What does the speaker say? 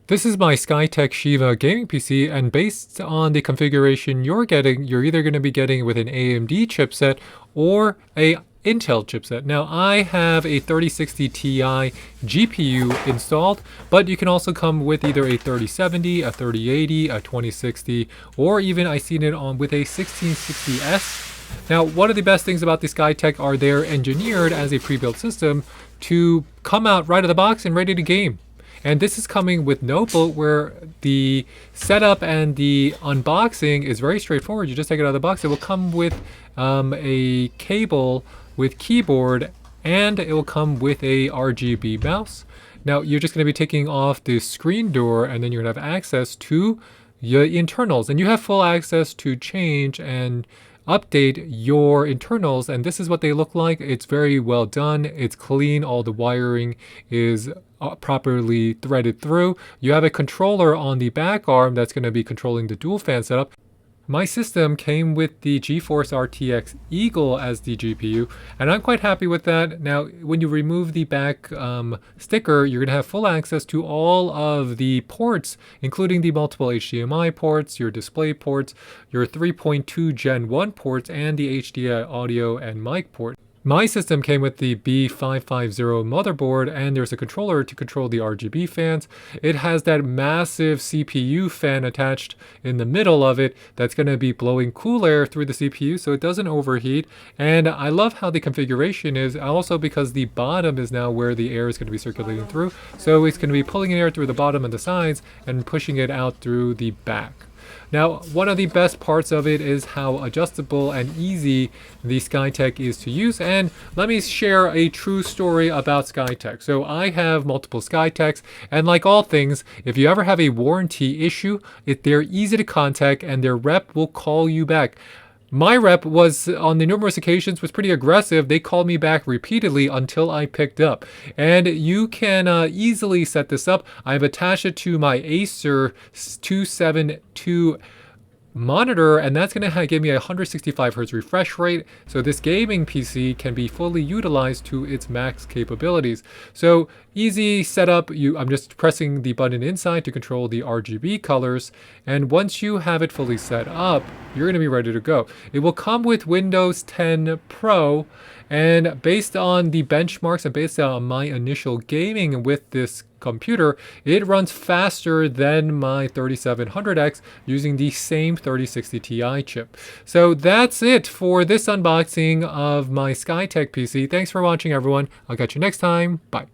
This is my Skytech Shiva gaming PC, and based on the configuration you're getting, you're either going to be getting with an AMD chipset or a Intel chipset. Now, I have a 3060 Ti GPU installed, but you can also come with either a 3070, a 3080, a 2060, or even I seen it on with a 1660S. Now, one of the best things about the Skytech are they're engineered as a pre-built system to come out right out of the box and ready to game. And this is coming with Notebook, where the setup and the unboxing is very straightforward. You just take it out of the box. It will come with a cable with keyboard, and it will come with a RGB mouse. Now, you're just going to be taking off the screen door, and then you're going to have access to your internals. And you have full access to change and update your internals, and this is what they look like. It's very well done. It's clean. All the wiring is properly threaded through. You have a controller on the back arm that's going to be controlling the dual fan setup. My system came with the GeForce RTX Eagle as the GPU, and I'm quite happy with that. Now, when you remove the back sticker, you're going to have full access to all of the ports, including the multiple HDMI ports, your display ports, your 3.2 Gen 1 ports, and the HDI audio and mic port. My system came with the B550 motherboard, and there's a controller to control the RGB fans. It has that massive CPU fan attached in the middle of it that's going to be blowing cool air through the CPU so it doesn't overheat. And I love how the configuration is, also because the bottom is now where the air is going to be circulating through. So it's going to be pulling air through the bottom and the sides and pushing it out through the back. Now, one of the best parts of it is how adjustable and easy the Skytech is to use. And let me share a true story about Skytech. So I have multiple Skytechs, and like all things, if you ever have a warranty issue, they're easy to contact and their rep will call you back. My rep was, on the numerous occasions, was pretty aggressive. They called me back repeatedly until I picked up. And you can easily set this up. I've attached it to my Acer 272 monitor, and that's going to give me a 165 Hz refresh rate, so this gaming PC can be fully utilized to its max capabilities. So easy setup. I'm just pressing the button inside to control the RGB colors, and once you have it fully set up, you're going to be ready to go. It will come with Windows 10 Pro, and based on the benchmarks and based on my initial gaming with this computer, it runs faster than my 3700X using the same 3060 Ti chip. So that's it for this unboxing of my Skytech PC. Thanks for watching, everyone. I'll catch you next time. Bye.